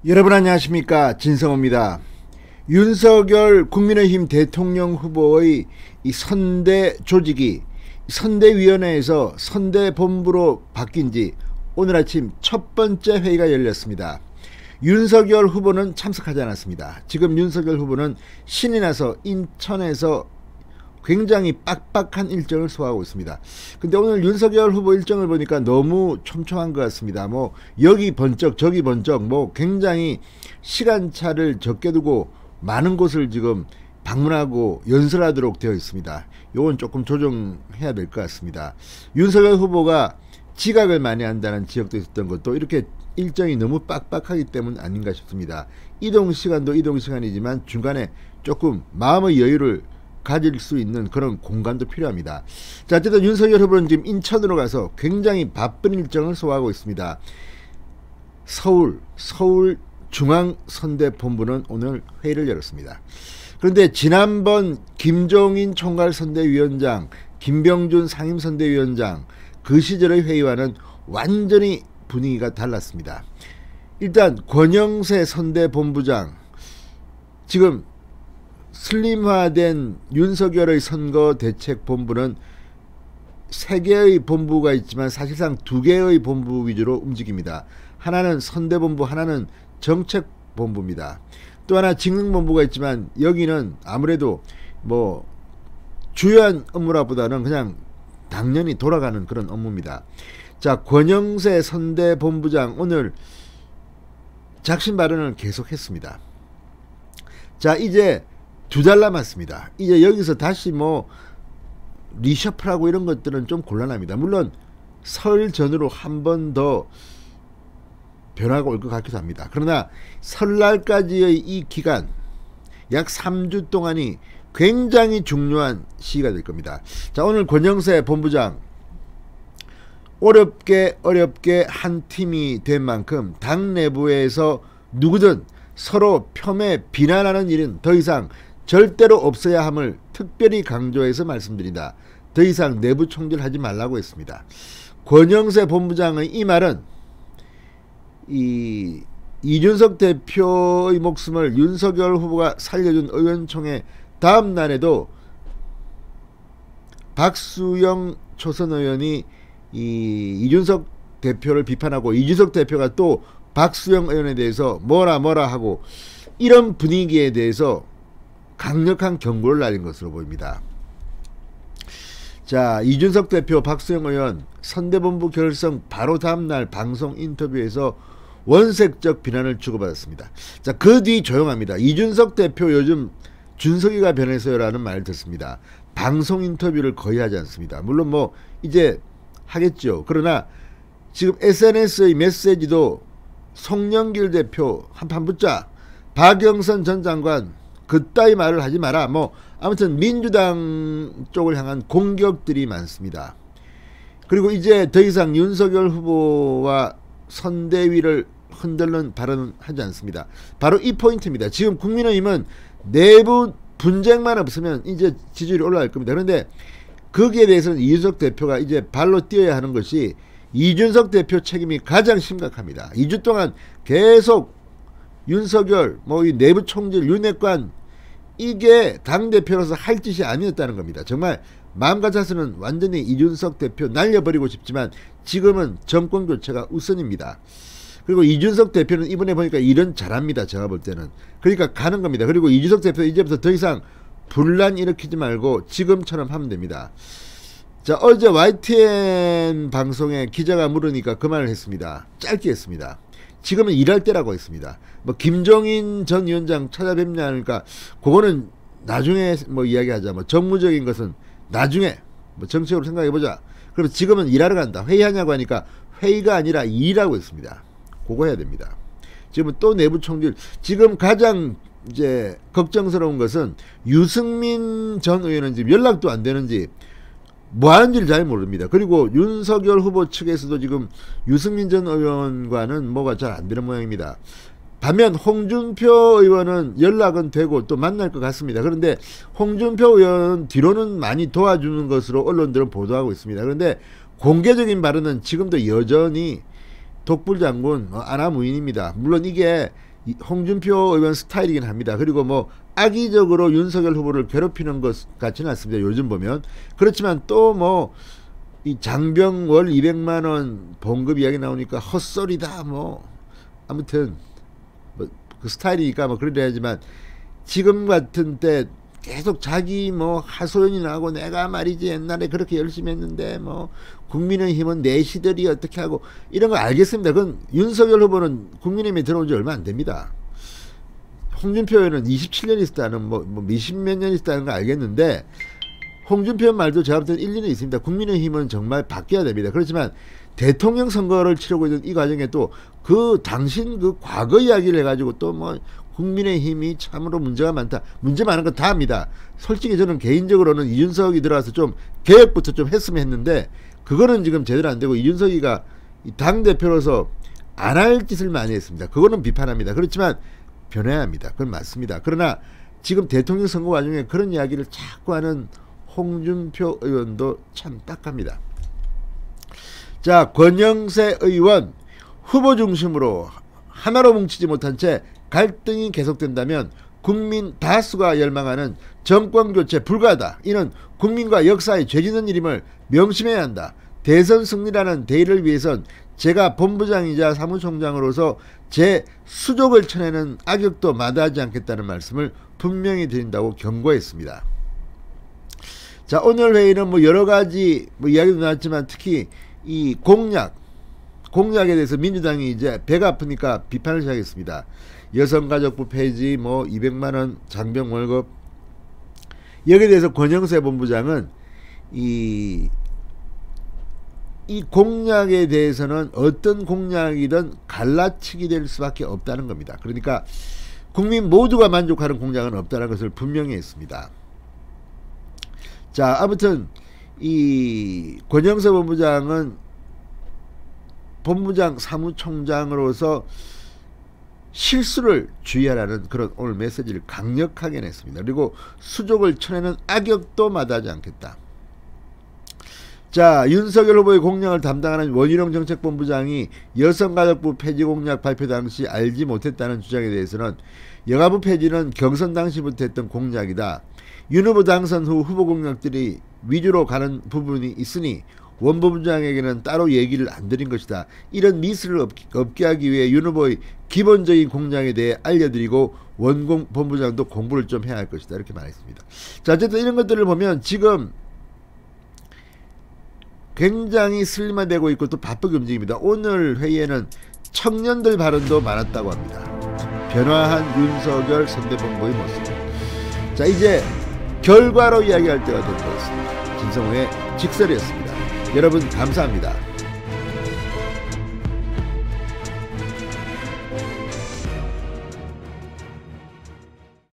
여러분 안녕하십니까, 진성호입니다. 윤석열 국민의힘 대통령 후보의 이 선대 조직이 선대위원회에서 선대본부로 바뀐 지 오늘 아침 첫 번째 회의가 열렸습니다. 윤석열 후보는 참석하지 않았습니다. 지금 윤석열 후보는 신이 나서 인천에서 굉장히 빡빡한 일정을 소화하고 있습니다. 근데 오늘 윤석열 후보 일정을 보니까 너무 촘촘한 것 같습니다. 뭐 여기 번쩍 저기 번쩍 뭐 굉장히 시간차를 적게 두고 많은 곳을 지금 방문하고 연설하도록 되어 있습니다. 요건 조금 조정해야 될 것 같습니다. 윤석열 후보가 지각을 많이 한다는 지적도 있었던 것도 이렇게 일정이 너무 빡빡하기 때문 아닌가 싶습니다. 이동 시간도 이동 시간이지만 중간에 조금 마음의 여유를 가질 수 있는 그런 공간도 필요합니다. 자, 어쨌든 윤석열 후보는 지금 인천으로 가서 굉장히 바쁜 일정을 소화하고 있습니다. 서울 중앙선대본부는 오늘 회의를 열었습니다. 그런데 지난번 김종인 총괄선대위원장, 김병준 상임선대위원장 그 시절의 회의와는 완전히 분위기가 달랐습니다. 일단 권영세 선대본부장, 지금 슬림화된 윤석열의 선거대책본부는 3개의 본부가 있지만 사실상 2개의 본부 위주로 움직입니다. 하나는 선대본부, 하나는 정책본부입니다. 또 하나 직능본부가 있지만 여기는 아무래도 뭐 주요한 업무라보다는 그냥 당연히 돌아가는 그런 업무입니다. 자, 권영세 선대본부장 오늘 작심 발언을 계속했습니다. 자, 이제 2달 남았습니다. 이제 여기서 다시 뭐 리셔플하고 이런 것들은 좀 곤란합니다. 물론 설 전으로 한 번 더 변화가 올 것 같기도 합니다. 그러나 설날까지의 이 기간 약 3주 동안이 굉장히 중요한 시기가 될 겁니다. 자, 오늘 권영세 본부장 어렵게 한 팀이 된 만큼 당 내부에서 누구든 서로 폄훼 비난하는 일은 더 이상 절대로 없어야 함을 특별히 강조해서 말씀드린다. 더 이상 내부 총질하지 말라고 했습니다. 권영세 본부장의 이 말은 이준석 대표의 목숨을 윤석열 후보가 살려준 의원총회 다음 날에도 박수영 초선 의원이 이준석 대표를 비판하고 이준석 대표가 또 박수영 의원에 대해서 뭐라 하고 이런 분위기에 대해서 강력한 경고를 날린 것으로 보입니다. 자, 이준석 대표, 박수영 의원 선대본부 결성 바로 다음날 방송 인터뷰에서 원색적 비난을 주고받았습니다. 자, 그 뒤 조용합니다. 이준석 대표 요즘 준석이가 변해서요라는 말을 듣습니다. 방송 인터뷰를 거의 하지 않습니다. 물론 뭐 이제 하겠죠. 그러나 지금 SNS의 메시지도 송영길 대표 한판 붙자, 박영선 전 장관 그따위 말을 하지 마라, 뭐 아무튼 민주당 쪽을 향한 공격들이 많습니다. 그리고 이제 더 이상 윤석열 후보와 선대위를 흔들는 발언은 하지 않습니다. 바로 이 포인트입니다. 지금 국민의힘은 내부 분쟁만 없으면 이제 지지율이 올라갈 겁니다. 그런데 거기에 대해서는 이준석 대표가 이제 발로 뛰어야 하는 것이 이준석 대표 책임이 가장 심각합니다. 2주 동안 계속 윤석열 뭐 이 내부 총질 윤핵관 이게 당대표로서 할 짓이 아니었다는 겁니다. 정말 마음 같아서는 완전히 이준석 대표 날려버리고 싶지만 지금은 정권 교체가 우선입니다. 그리고 이준석 대표는 이번에 보니까 일은 잘합니다. 제가 볼 때는. 그러니까 가는 겁니다. 그리고 이준석 대표 이제부터 더 이상 분란 일으키지 말고 지금처럼 하면 됩니다. 자, 어제 YTN 방송에 기자가 물으니까 그 말을 했습니다. 짧게 했습니다. 지금은 일할 때라고 했습니다. 뭐 김종인 전 위원장 찾아뵙냐 하니까 그거는 나중에 뭐 이야기하자. 뭐 정무적인 것은 나중에 뭐 정책으로 생각해보자. 그럼 지금은 일하러 간다. 회의하냐고 하니까 회의가 아니라 일하고 있습니다. 그거 해야 됩니다. 지금은 또 내부 총질. 지금 가장 이제 걱정스러운 것은 유승민 전 의원은 지금 연락도 안 되는지 뭐 하는지를 잘 모릅니다. 그리고 윤석열 후보 측에서도 지금 유승민 전 의원과는 뭐가 잘 안 되는 모양입니다. 반면 홍준표 의원은 연락은 되고 또 만날 것 같습니다. 그런데 홍준표 의원 뒤로는 많이 도와주는 것으로 언론들은 보도하고 있습니다. 그런데 공개적인 발언은 지금도 여전히 독불장군 아나무인입니다. 물론 이게 홍준표 의원 스타일이긴 합니다. 그리고 뭐 악의적으로 윤석열 후보를 괴롭히는 것 같지는 않습니다. 요즘 보면. 그렇지만 또 뭐 이 장병 월 200만 원 봉급 이야기 나오니까 헛소리다 뭐 아무튼 뭐 그 스타일이니까 뭐 그러려 하지만 지금 같은 때 계속 자기 뭐 하소연이나 하고 내가 말이지 옛날에 그렇게 열심히 했는데 뭐 국민의힘은 내 시들이 어떻게 하고 이런 거 알겠습니다. 그건 윤석열 후보는 국민의힘에 들어온 지 얼마 안 됩니다. 홍준표 의원은 27년 있었다는 뭐 몇십몇 년 있었다는 거 알겠는데 홍준표 의원 말도 제가 볼 때는 일리는 있습니다. 국민의힘은 정말 바뀌어야 됩니다. 그렇지만 대통령 선거를 치르고 있는 이 과정에 또 그 당신 그 과거 이야기를 해가지고 또 뭐 국민의힘이 참으로 문제가 많다. 문제 많은 건 다 합니다. 솔직히 저는 개인적으로는 이준석이 들어와서 좀 개혁부터 좀 했으면 했는데 그거는 지금 제대로 안 되고 이준석이가 당대표로서 안 할 짓을 많이 했습니다. 그거는 비판합니다. 그렇지만 변해야 합니다. 그건 맞습니다. 그러나 지금 대통령 선거 과정에 그런 이야기를 자꾸 하는 홍준표 의원도 참 딱합니다. 자, 권영세 의원 후보 중심으로 하나로 뭉치지 못한 채 갈등이 계속된다면 국민 다수가 열망하는 정권교체 불가하다. 이는 국민과 역사에 죄짓는 일임을 명심해야 한다. 대선 승리라는 대의를 위해선 제가 본부장이자 사무총장으로서 제 수족을 쳐내는 악역도 마다하지 않겠다는 말씀을 분명히 드린다고 경고했습니다. 자, 오늘 회의는 뭐 여러가지 뭐 이야기도 나왔지만 특히 이 공약에 대해서 민주당이 이제 배가 아프니까 비판을 시작했습니다. 여성가족부 폐지, 뭐 200만원 장병 월급. 여기에 대해서 권영세 본부장은 이 공약에 대해서는 어떤 공약이든 갈라치기 될 수밖에 없다는 겁니다. 그러니까 국민 모두가 만족하는 공약은 없다는 것을 분명히 했습니다. 자, 아무튼 이 권영세 본부장은 본부장 사무총장으로서 실수를 주의하라는 그런 오늘 메시지를 강력하게 냈습니다. 그리고 수족을 쳐내는 악역도 마다하지 않겠다. 자, 윤석열 후보의 공약을 담당하는 원희룡 정책본부장이 여성가족부 폐지 공약 발표 당시 알지 못했다는 주장에 대해서는 여가부 폐지는 경선 당시부터 했던 공약이다. 윤 후보 당선 후 후보 공약들이 위주로 가는 부분이 있으니 원 본부장에게는 따로 얘기를 안 드린 것이다. 이런 미스를 없게 하기 위해 윤 후보의 기본적인 공약에 대해 알려드리고 원 본부장도 공부를 좀 해야 할 것이다. 이렇게 말했습니다. 자, 어쨌든 이런 것들을 보면 지금 굉장히 슬림화되고 있고 또 바쁘게 움직입니다. 오늘 회의에는 청년들 발언도 많았다고 합니다. 변화한 윤석열 선대본부의 모습. 자, 이제 결과로 이야기할 때가 된 것 같습니다. 김성우의 직설이었습니다. 여러분 감사합니다.